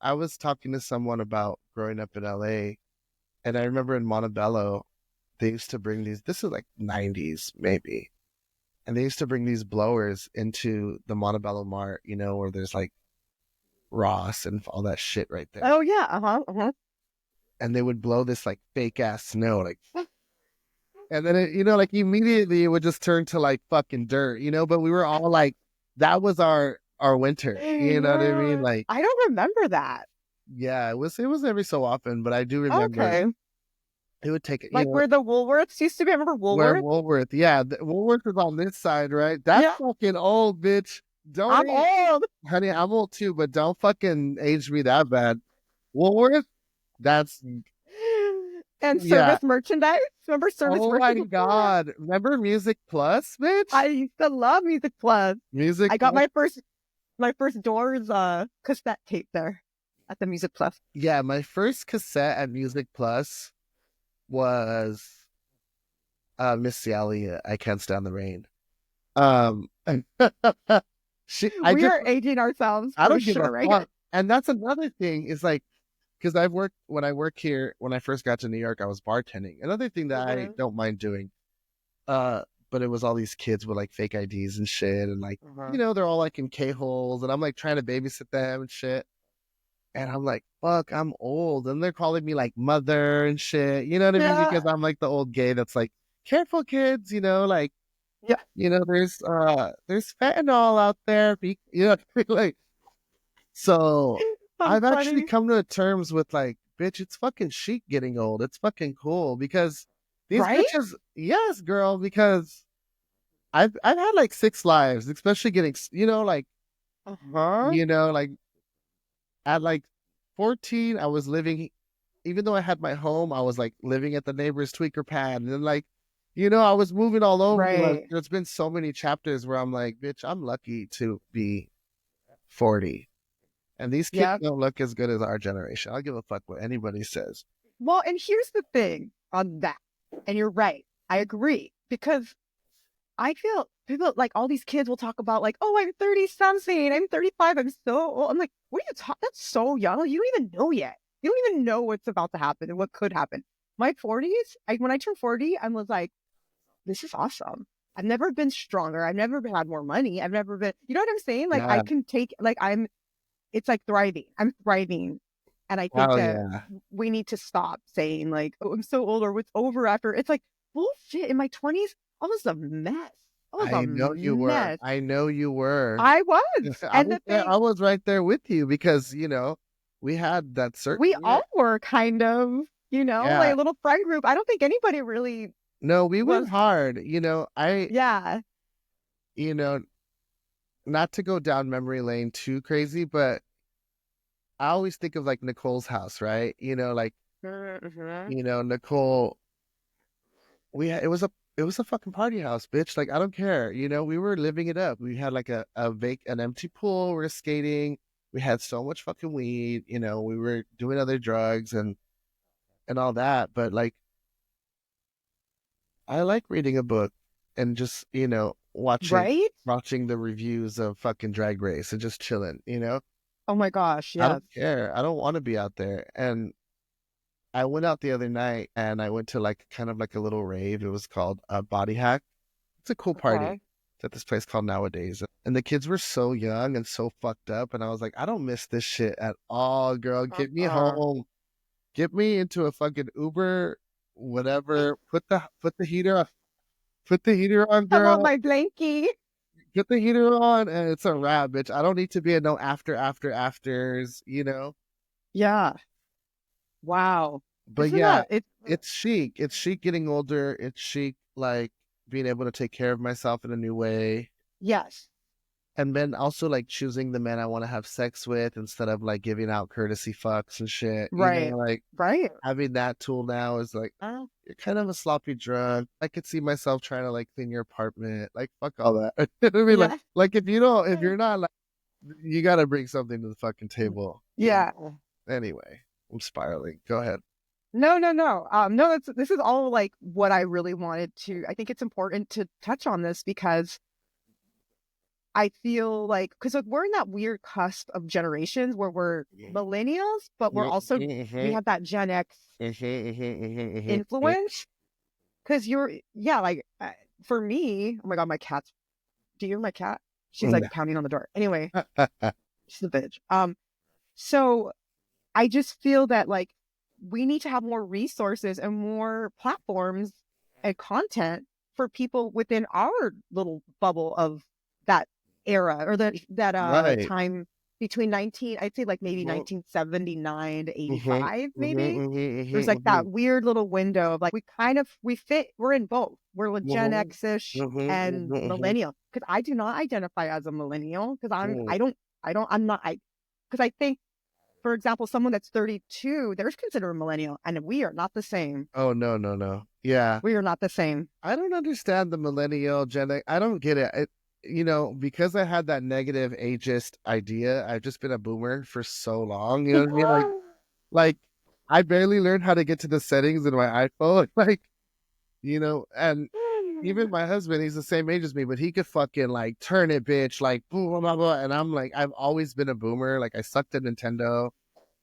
I was talking to someone about growing up in LA, and I remember in Montebello, they used to bring these, this is like 90s maybe. And they used to bring these blowers into the Montebello Mart, where there's like Ross and all that shit right there. Oh yeah. Uh-huh. Uh-huh. And they would blow this like fake ass snow, like, and then like immediately it would just turn to like fucking dirt, but we were all like, that was our winter. You know what I mean? Like, I don't remember that. yeah, it was every so often, but I do remember Okay. it would take, Like where the Woolworths used to be. I remember where Woolworth. Woolworth, yeah, Woolworth is on this side, right? That's Yeah. fucking old, bitch. Don't I'm eat, old. honey, I'm old too, but don't fucking age me that bad. Woolworth, that's, And yeah. service merchandise. Remember service Oh my merchandise? God. Remember Music Plus, I bitch? used to love Music Plus. Music I got Plus. my first Doors cassette tape there at the Music Plus. Yeah, my first cassette at Music Plus was Missy Elliott, I Can't Stand the Rain. Um I We just are aging ourselves I for don't give a sure, right? fuck. And that's another thing is like, because when I work here, when I first got to New York, I was bartending. Another thing that I Mhm. don't mind doing, but it was all these kids with like fake IDs and shit, and like, Mhm. they're all like in K-holes, and I'm like trying to babysit them and shit. And I'm like, fuck, I'm old. And they're calling me like mother and shit. You know what I mean? Because Yeah. I'm like the old gay that's like, careful kids, like, Yeah. there's fentanyl out there. Like, so I'm I've actually funny. come to terms with like, bitch, it's fucking chic getting old. It's fucking cool because these Right? bitches, yes, girl, because I've had like 6 lives, especially getting, like, Uh-huh. like at like 14, I was living, even though I had my home, I was like living at the neighbor's tweaker pad. And then like, I was moving all over. Like, Right. there's been so many chapters where I'm like, bitch, I'm lucky to be 40. And these kids Yeah. don't look as good as our generation. I'll give a fuck what anybody says. Well, and here's the thing on that. And you're right. I agree. Because I feel people like all these kids will talk about like, oh, I'm 30 something, I'm 35, I'm so old. I'm like, what are you talking? That's so young. Like, you don't even know yet. You don't even know what's about to happen and what could happen. My 40s, when I turned 40, I was like, this is awesome. I've never been stronger. I've never had more money. I've never been, you know what I'm saying? Like I Yeah. can take, like it's like thriving. I'm thriving. And I think Oh that yeah. we need to stop saying like, oh, I'm so old or what's over after. It's like bullshit. In my 20s, I was a mess. I was a I know you were. mess. I know you were. I was. I And was the there. thing, I was right there with you because, we had that we certain all year. were kind of, like Yeah. a little friend group. I don't think anybody really No, we went was, hard. yeah. You know, not to go down memory lane too crazy, but I always think of like Nicole's house, right? Like, Mhm. Nicole, it was a fucking party house, bitch. Like, I don't care. We were living it up. We had like an empty pool. We were skating. We had so much fucking weed. We were doing other drugs and all that. But like, I like reading a book and just, watching Right? watching the reviews of fucking Drag Race and just chilling. Oh my gosh, I yes. don't care. I don't want to be out there. And I went out the other night and I went to like kind of like a little rave. It was called Body Hack. It's a cool party. Okay. It's at this place called Nowadays. And the kids were so young and so fucked up. And I was like, I don't miss this shit at all, girl. Get me Uh-uh. home. Get me into a fucking Uber, whatever. Put the heater on. Put the heater on, I want girl. my blankie. Get the heater on, and it's a wrap, bitch. I don't need to be in no afters. Yeah. Wow. But Isn't yeah, that it? it's chic. It's chic getting older. It's chic like being able to take care of myself in a new way. Yes. And then also like choosing the men I want to have sex with instead of like giving out courtesy fucks and shit. You know, Right. like Right. having that tool now is like, oh, you're kind of a sloppy drunk. I could see myself trying to like clean your apartment. Like, fuck all that. You know what I mean? Yeah. Like if you don't, if you're not like, you got to bring something to the fucking table. Yeah. Anyway, I'm spiraling. Go ahead. No, no, no. No, this is all like what I really wanted to. I think it's important to touch on this because I feel like because like, we're in that weird cusp of generations where we're millennials, but we're also we have that Gen X influence. Because you're, yeah, like for me, oh my God, my cat's. Do you hear my cat? She's like pounding on the door. Anyway, she's a bitch. So I just feel that like we need to have more resources and more platforms and content for people within our little bubble of that era or that Right. time between 19, I'd say like maybe Mhm, 1979 to mhm, 85 mhm, maybe. There's mhm, like that mhm, weird little window of like we fit, we're in both. We're like Gen mhm, X-ish mhm, and mhm, mhm, millennial because I do not identify as a millennial because mhm. I'm not I because I think for example, someone that's 32, they're considered a millennial, and we are not the same. Oh, no, no, no. Yeah. We are not the same. I don't understand the millennial Gen X. I don't get it. Because I had that negative ageist idea, I've just been a boomer for so long. You know what I mean? Like I barely learned how to get to the settings in my iPhone. And even my husband, he's the same age as me, but he could fucking like turn it, bitch, like blah blah blah. Blah. And I'm like, I've always been a boomer. Like I sucked at Nintendo.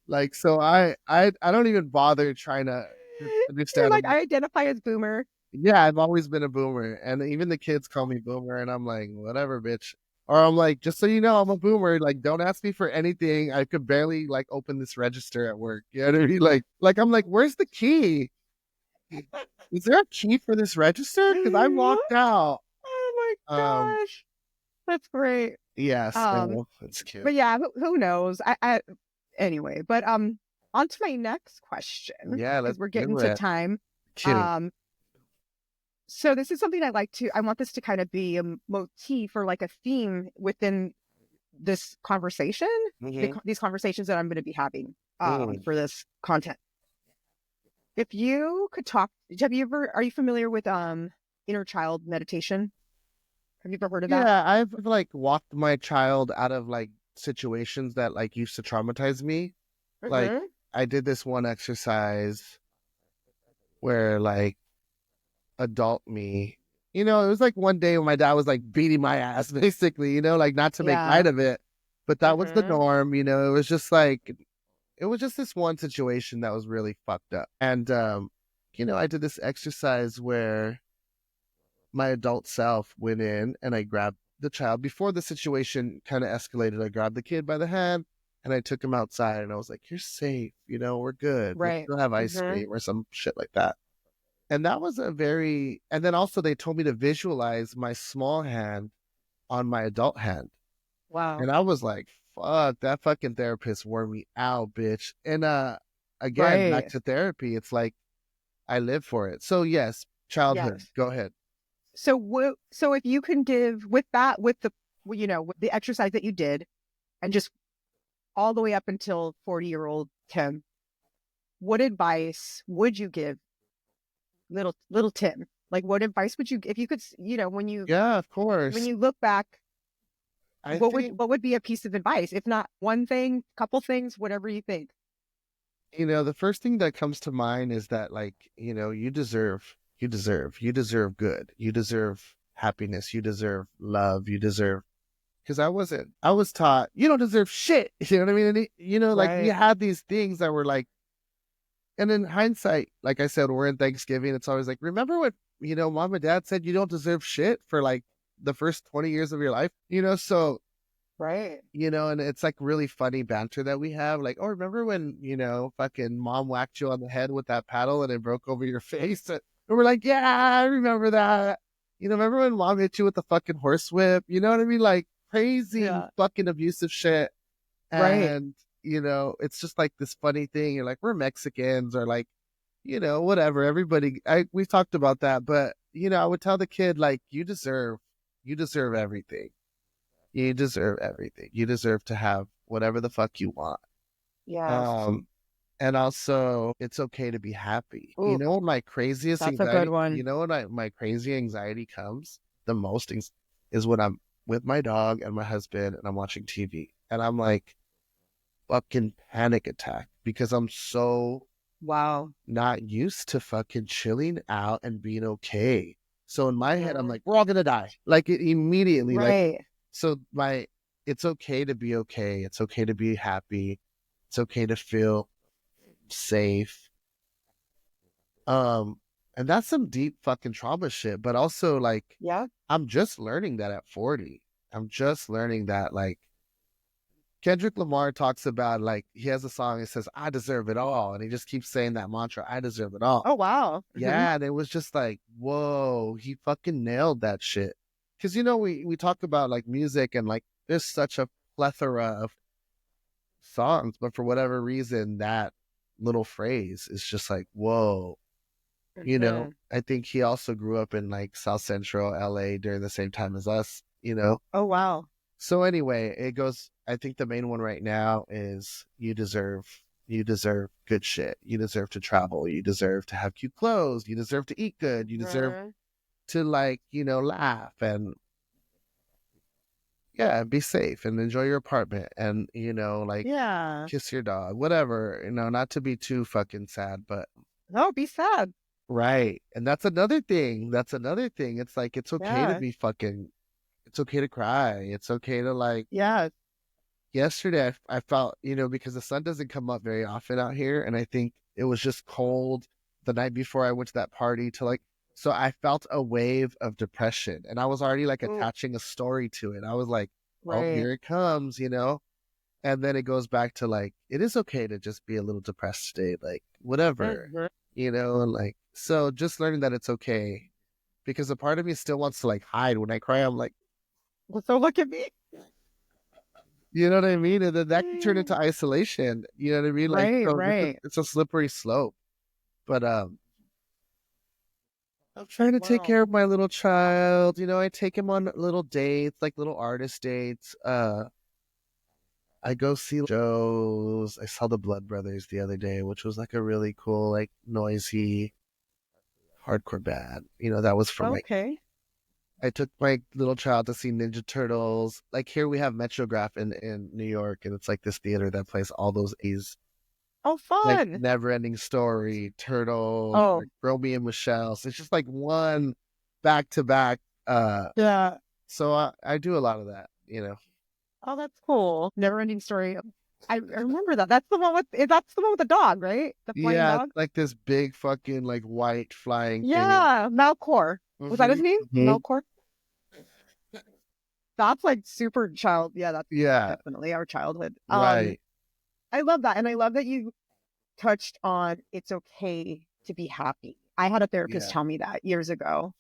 Like so, I don't even bother trying to You're understand. I'm like, like, I identify as boomer. yeah, I've always been a boomer, and even the kids call me boomer, and I'm like, whatever, bitch. Or I'm like, just so you know, I'm a boomer. Like, don't ask me for anything. I could barely like open this register at work. You know what I mean? Like I'm like, where's the key? Is there a key for this register? Because I'm locked out. Oh my Um, gosh. That's great. yes, I Um, know. It's cute. but yeah, who knows? Anyway, but on to my next question, Yeah, because let's we're getting do to it. time. Kidding. Um, so this is something I want this to kind of be a motif or like a theme within this conversation, Mm-hmm. these conversations that I'm going to be having Mm. for this content. If you could talk, are you familiar with inner child meditation? Have you ever heard of that? Yeah, I've like walked my child out of like situations that like used to traumatize me. Like Mm-hmm. I did this one exercise where like adult me, it was like one day when my dad was like beating my ass, basically, like not to make light Yeah. of it, but that was the Mm-hmm. norm. It was just like, it was just this one situation that was really fucked up. And, I did this exercise where my adult self went in and I grabbed the child before the situation kind of escalated. I grabbed the kid by the hand and I took him outside and I was like, you're safe. We're good. Let's Right. go have ice Mm-hmm. cream or some shit like that. And that was and then also they told me to visualize my small hand on my adult hand. Wow. And I was like, fuck, that fucking therapist wore me out, bitch. And again, back Right. to therapy, it's like I live for it. So yes, childhood. Yes. Go ahead. So if you can give with that, with the, with the exercise that you did, and just all the way up until 40-year-old Tim, what advice would you give little Tim? Like, what advice would you, if you could, Yeah, of when course. you look back, I think, what would be a piece of advice? If not one thing, couple things, whatever you think. the first thing that comes to mind is that like, you deserve good. You deserve happiness. You deserve love. You deserve because I was taught you don't deserve shit. You know what I mean? Like we Right. had these things that were like, and in hindsight, like I said, we're in Thanksgiving. It's always like, remember what, mom and dad said you don't deserve shit for like the first 20 years of your life, so, Right. and it's like really funny banter that we have. Like, oh, remember when, fucking mom whacked you on the head with that paddle and it broke over your face? And we're like, yeah, I remember that. Remember when mom hit you with the fucking horse whip? You know what I mean? Like crazy Yeah. fucking abusive shit. Right. And, it's just like this funny thing. You're like, we're Mexicans or like, whatever. We talked about that. But, I would tell the kid, like, you deserve everything. You deserve everything. You deserve to have whatever the fuck you want. Yes. Um, and also, it's okay to be happy. You Ooh, know what my craziest that's a good anxiety, one. my crazy anxiety comes the most is when I'm with my dog and my husband and I'm watching TV. And I'm like, fucking panic attack because I'm so Wow. not used to fucking chilling out and being okay. So in my head, I'm Mhm. like, we're all gonna die. Like it immediately, like Right. so my it's okay to be okay. It's okay to be happy. It's okay to feel safe. Um, and that's some deep fucking trauma shit. But also like Yeah. I'm just learning that at 40. I'm just learning that like Kendrick Lamar talks about like he has a song that says, I deserve it all. And he just keeps saying that mantra, I deserve it all. Oh, wow. Hmm. Yeah, and it was just like, whoa, he fucking nailed that shit. Cause we talk about like music and like there's such a plethora of songs, but for whatever reason, that little phrase is just like, whoa. Hmm. I think he also grew up in like South Central LA during the same time as us. Oh, wow. So anyway, it goes, I think the main one right now is you deserve good shit. You deserve to travel. You deserve to have cute clothes. You deserve to eat good. You deserve Mhm. to like, laugh and yeah, be safe and enjoy your apartment and, like Yeah. kiss your dog, whatever, not to be too fucking sad, but No, be sad. right. And that's another thing. That's another thing. It's like, Yeah. it's okay to cry. It's okay to like, Yeah. yesterday I felt, because the sun doesn't come up very often out here. And I think it was just cold the night before I went to that party to like, so I felt a wave of depression and I was already like Ooh, attaching a story to it. I was like, oh, right. here it comes. And then it goes back to like, it is okay to just be a little depressed today, like whatever, Mhm. and like, so just learning that it's okay because a part of me still wants to like hide when I cry. I'm like, Well, so look at me. you know what I mean? And then that can turn into isolation. You know what I mean? Like, Right, so right. it's a slippery slope. But I'm trying to take Wow. care of my little child. I take him on little dates, like little artist dates. I go see shows. I saw the Blood Brothers the other day, which was like a really cool, like noisy, hardcore band. That was for my. Okay. I took my little child to see Ninja Turtles. Like here we have Metrograph in New York, and it's like this theater that plays all those A's Oh, like fun. Never Ending Story, Turtles, Oh, like Romeo and Michelle. So it's just like one back to back. yeah. So I do a lot of that. Oh, that's cool. Never ending story. I remember that. That's the one with the dog, right? The flying Yeah, dog. like this big fucking like white flying thing. Yeah, Malcor. Was that his name? Hmm. Malcor. That's like super child. Yeah, that's Yeah, definitely our childhood. right. I love that, and I love that you touched on it's okay to be happy. I had a therapist Yeah. tell me that years ago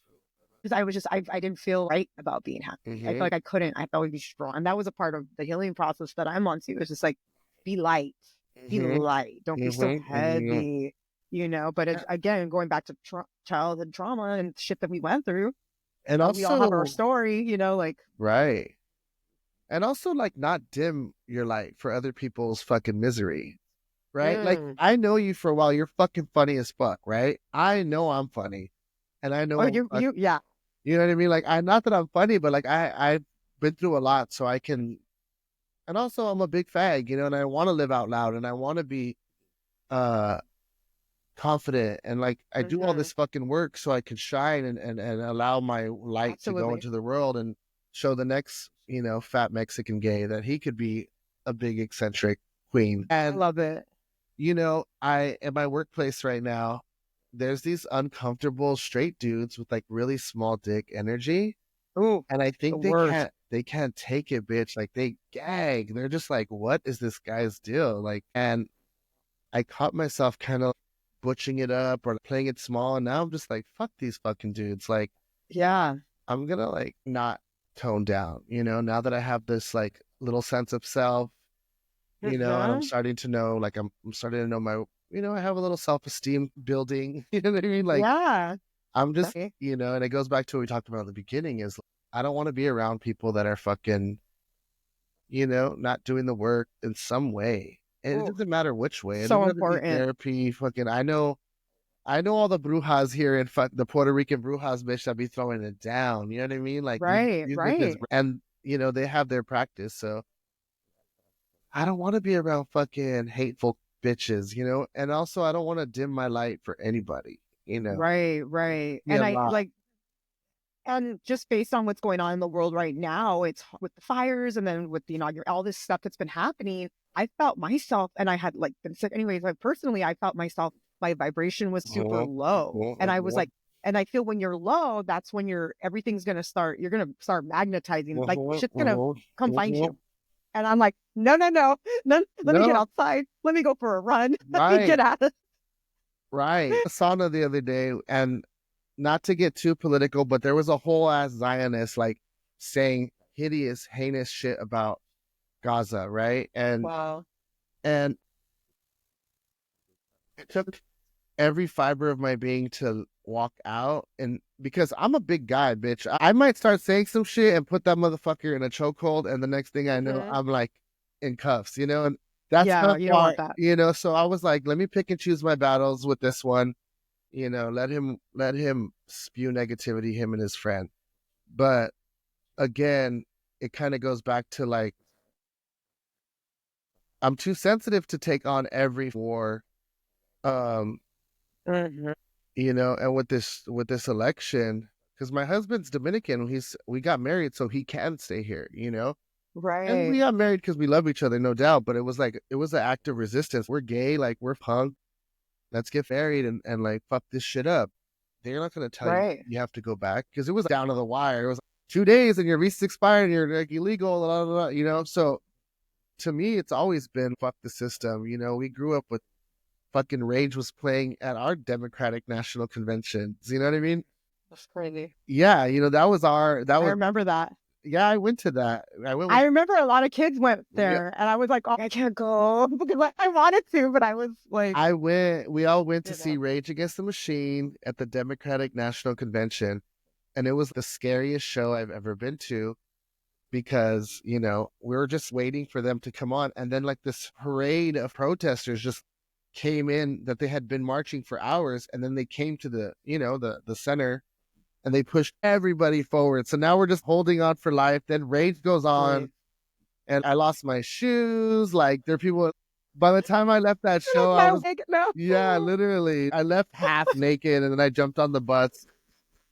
because I didn't feel right about being happy. I felt Hmm. like I couldn't. I thought I'd be strong, and that was a part of the healing process that I'm on too. It's just like be light, be Hmm. light. Don't be so Hmm. heavy, But it's, again, going back to childhood trauma and shit that we went through. And We all have our also, story, like right. And also, like, not dim your light for other people's fucking misery. Right? Like, mm. I know you for a while. You're fucking funny as fuck, right? I know I'm funny. And I Oh, know, yeah, you know what I mean? Like, not that I'm funny, but like, I've been through a lot, so I can. And also, I'm a big fag, and I want to live out loud and I want to be uh confident. And like, I do all hmm this fucking work so I can shine and allow my light to go absolutely. into the world and show the next, fat Mexican gay that he could be a big eccentric queen. I And love it. I in my workplace right now, there's these uncomfortable straight dudes with like really small dick energy. Ooh, And I the think they worst. can't take it, bitch. Like they gag. They're just like, what is this guy's deal? Like, and I caught myself kind of butching it up or playing it small. And now I'm just like, fuck these fucking dudes. Like, Yeah. I'm gonna like not tone down, now that I have this like little sense of self, and I'm hmm starting to know, like, I'm starting to know I have a little self esteem building. You know what I mean? Like, Yeah. I'm just, Okay. and it goes back to what we talked about at the beginning is I don't want to be around people that are fucking not doing the work in some way. And it Oh, doesn't matter which way. It so doesn't have to be important. therapy. Fucking, I know all the brujas here in the Puerto Rican brujas, bitch, that be throwing it down. You know what I mean? Like Right, these bitches, right, and they have their practice. So I don't want to be around fucking hateful bitches, and also I don't want to dim my light for anybody. right, right. Me And a I lot. like, and just based on what's going on in the world right now, it's with the fires and then with the all this stuff that's been happening. I felt myself, and I had like been sick anyways. Like personally, I felt myself, my vibration was super Mhm, low, and mhm, I was mhm, like, and I feel when you're low, that's when everything's gonna start. You're gonna start magnetizing, like mhm, shit's gonna mhm, come find mhm. you. And I'm like, no, no, no, no. Let me get No, outside. Let me go for a run. Let me right, get out of. right. I saw sauna the other day, and not to get too political, but there was a whole ass Zionist like saying hideous, heinous shit about Gaza, right? Wow. And it took every fiber of my being to walk out, and because I'm a big guy, bitch, I might start saying some shit and put that motherfucker in a chokehold, and the next thing I know, Hmm. I'm like in cuffs, and that's Yeah, not you don't why, want that. so I was like, let me pick and choose my battles with this one, let him spew negativity, him and his friend. But again, it kind of goes back to like, I'm too sensitive to take on every war. Um, Hmm. and with this election, because my husband's Dominican, we got married so he can stay here. And we Right, got married because we love each other, no doubt. But it was an act of resistance. We're gay, like we're punk. Let's get married and like fuck this shit up. They're not gonna tell you right, you have to go back because it was down to the wire. It was 2 days and your visa's expired and you're like illegal, blah, blah, blah. So to me, it's always been fuck the system. We grew up with fucking Rage was playing at our Democratic National Conventions. You know what I mean? that's crazy. Yeah, that I was, remember that. yeah, I went to that. I went with, I remember a lot of kids went yeah, there, and I was like, oh, I can't go because I wanted to, but I was like, we all went to you see know, Rage Against the Machine at the Democratic National Convention. And it was the scariest show I've ever been to because, we were just waiting for them to come on. And then like this parade of protesters just came in that they had been marching for hours. And then they came to the center and they pushed everybody forward. So now we're just holding on for life. Then Rage goes on geez. and I lost my shoes. Like there are people, by the time I left that That's show, I my was, wig now. yeah, literally. I left half naked and then I jumped on the bus.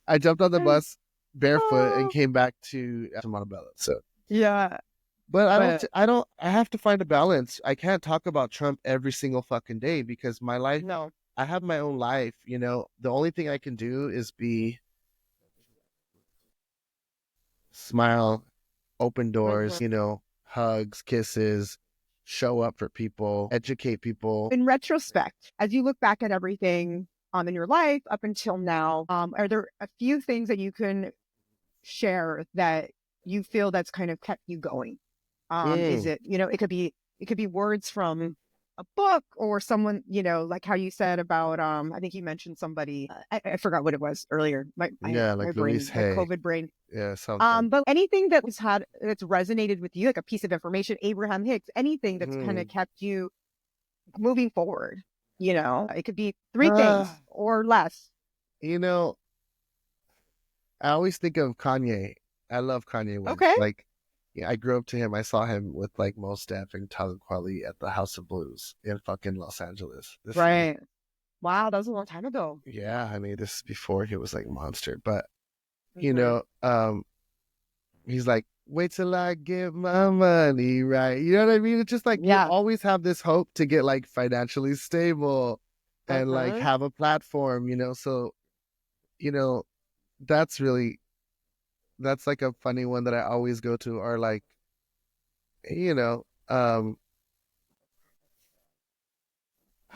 I jumped on the bus barefoot and Oh, came back to Montebello. So, yeah, but but I have to find a balance. I can't talk about Trump every single fucking day because my life, no. I have my own life. The only thing I can do is be smile, open Mhm. doors, hugs, kisses, show up for people, educate people. In retrospect, as you look back at everything in your life up until now, are there a few things that you can share that you feel that's kind of kept you going? Is Mm, it, it could be words from a book or someone, like how you said about I think you mentioned somebody, I forgot what it was earlier. yeah, My like Louise brain, my Hay. COVID brain. Yeah, something. But anything that's resonated with you, like a piece of information, Abraham Hicks, anything that's kind of Mm. kept you moving forward. It could be three Uh, things or less. you know, I always think of Kanye. I love Kanye West. Okay. Like, yeah, I grew up to him. I saw him with like Mos Def and Talib Kweli at the House of Blues in fucking Los Angeles. Right. Wow, that was a long time ago. Yeah, I mean, this is before he was like monster. But you Hmm. know, um, he's like, wait till I get my money right. You know what I mean? It's just like you Yeah. always have this hope to get like financially stable and like Uh-huh. have a platform. So you know that's really that's like a funny one that I always go to, or like, you know, I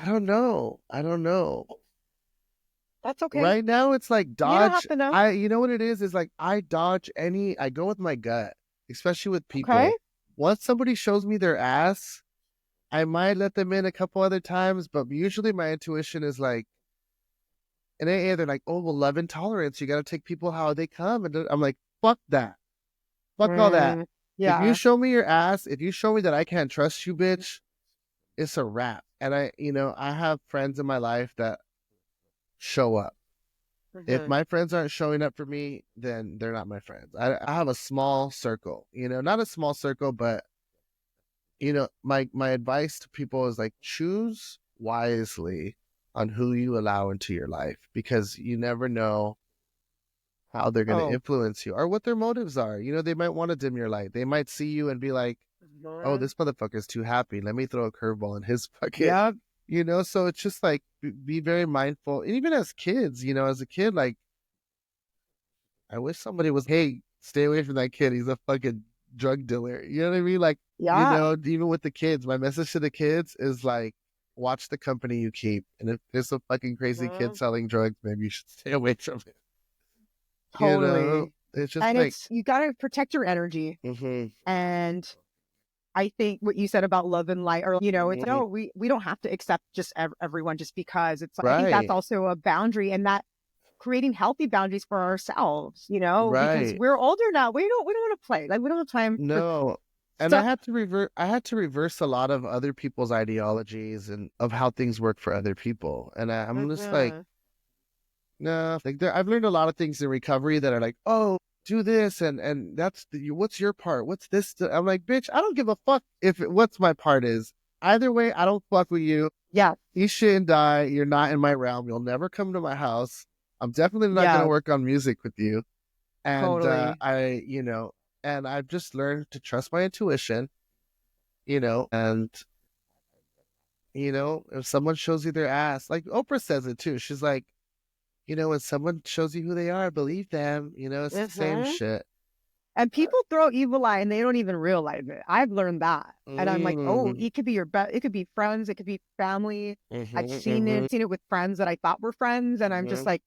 don't know. I don't know. That's okay. Right now it's like You don't have dodge. to know. You know what it is like I dodge I go with my gut, especially with Okay. people. Once somebody shows me their ass, I might let them in a couple other times, but usually my intuition is like, and they're like, oh, well, love and tolerance. You got to take people how they come. And I'm like, fuck that. Fuck all that. Mm. If you Yeah. show me your ass, if you show me that I can't trust you, bitch, it's a wrap. And I have friends in my life that show up. If Hmm. my friends aren't showing up for me, then they're not my friends. I have a small circle, not a small circle, but my advice to people is like choose wisely on who you allow into your life because you never know how they're going to Oh. influence you or what their motives are. They might want to dim your light. They might see you and be like, oh, Mhm. this motherfucker's too happy. Let me throw a curveball in his bucket. Yep. So it's just like be very mindful. And even as kids, as a kid, like I wish somebody was, hey, stay away from that kid. He's a fucking drug dealer. You know what I mean? Like, Yeah. even with the kids, my message to the kids is like, watch the company you keep. And if there's a fucking crazy kid Mhm. selling drugs, maybe you should stay away from it. Totally. It's just And like, you got to protect your energy. mm-hmm, And I think what you said about love and light, or, it's mm-hmm, no, we don't have to accept just everyone just because I think that's right, also a boundary, and that creating healthy boundaries for ourselves, because right. we're older now. We don't want to play. Like, we don't have time for No. And stuff. I had to reverse a lot of other people's ideologies and of how things work for other people. And I'm just like, Mhm. no, like I've learned a lot of things in recovery that are like, oh, do this and that's what's your part? What's this? I'm like, bitch, I don't give a fuck what's my part is. Either way, I don't fuck with you. Yeah. You shouldn't die. You're not in my realm. You'll never come to my house. I'm definitely not going to Yeah. work on music with you. And Totally. and I've just learned to trust my intuition, and if someone shows you their ass, like Oprah says it too. She's like, when someone shows you who they are, believe them. It's the same Hmm. shit. And people throw evil eye and they don't even realize it. I've learned that. And I'm like, oh, Mm-hmm, it could be it could be friends, it could be family. I've mm-hmm, seen it with friends that I thought were friends. And I'm just mm-hmm. like,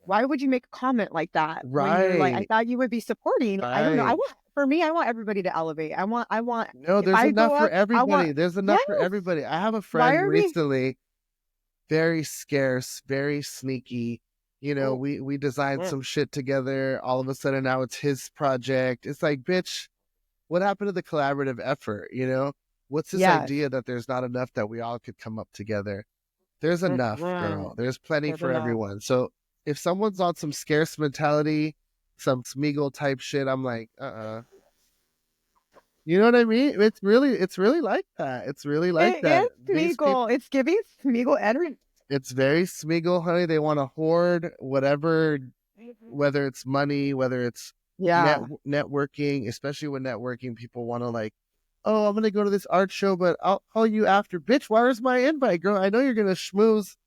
why would you make a comment like that when you're like, I Right, thought you would be supporting? I don't know. right. For me, I want everybody to elevate. No, If there's I enough go for up, I want, everybody. There's yes, enough for everybody. I have a why friend are we? recently, very scarce, very sneaky. Oh, we designed mm, some shit together. All of a sudden now it's his project. It's like, bitch, what happened to the collaborative effort? What's this yes. idea that there's not enough that we all could come up together? There's enough, Mhm. girl. There's plenty There's for enough. everyone. So if someone's on some scarce mentality, some Smeagol type shit, I'm like, You know what I mean? It's really like that. It's really like It that. is These people, Smeagol. It's giving Smeagol energy. it's very Smeagol, honey. They want to hoard whatever, whether it's money, whether it's Yeah. networking, especially when networking, people want to like, oh, I'm gonna go to this art show, but I'll call you after. Bitch, where's my invite, girl? I know you're gonna schmooze.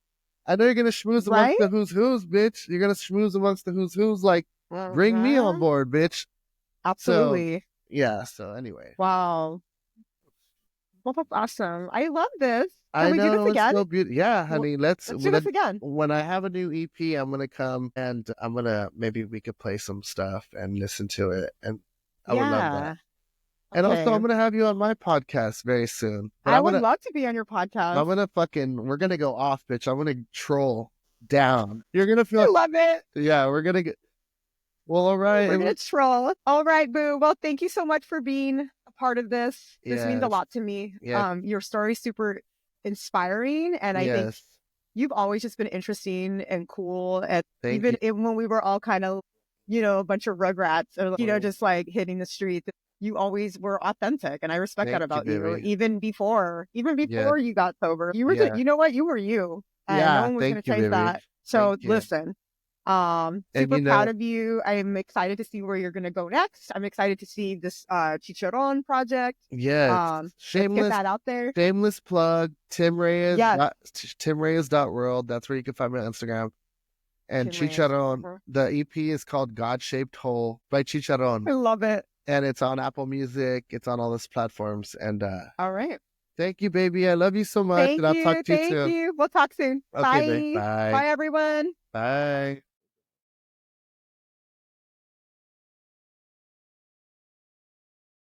I know you're gonna schmooze amongst Right? the who's who's, bitch. You're gonna schmooze amongst the who's who's. Like, bring me on Mhm. board, bitch. So Absolutely. yeah. So anyway, Wow. Well, that's awesome. I love this. Can I we do this know it's again? so beautiful. Yeah, Well, honey. Let's let's do this again. when I have a new EP, I'm gonna come and I'm gonna maybe we could play some stuff and listen to it, and I would love that. Yeah. And also, Okay. I'm gonna have you on my podcast very soon. But I would love to be on your I'm podcast. gonna we're gonna go off, bitch. I'm gonna troll down. You're gonna I feel, love it. yeah. We're gonna get. Well, all right. We're gonna troll. All right, Boo. Well, thank you so much for being a part of this. This means a Yes, lot to me. yes, Your story's super inspiring, and I think yes. you've always just been interesting and cool. And Thank even you. when we were all kind of, a bunch of rugrats, or just like hitting the streets, you always were authentic, and I respect that Thank you, about you. baby. Even Yeah, before you got sober, yeah, you know what, you were you, and no yeah. one was going Thank to you, change baby. that. Thank So you. listen, And super proud of you. I'm excited to see where you're going to go next. I'm excited to see this Chicharron project. yes, Let's get shameless, that out there. shameless plug. Tim Reyes. Yes, TimReyes.world. That's where you can find me on Instagram. And Tim Reyes. Chicharron. The EP is called God Shaped Hole by Chicharron. I love it. And it's on Apple Music. It's on all those platforms. And All right. thank you, baby. I love you so much. And Thank I'll talk you. to you Thank soon. you. We'll talk soon. Okay, babe. Bye. Bye. Bye, everyone. Bye.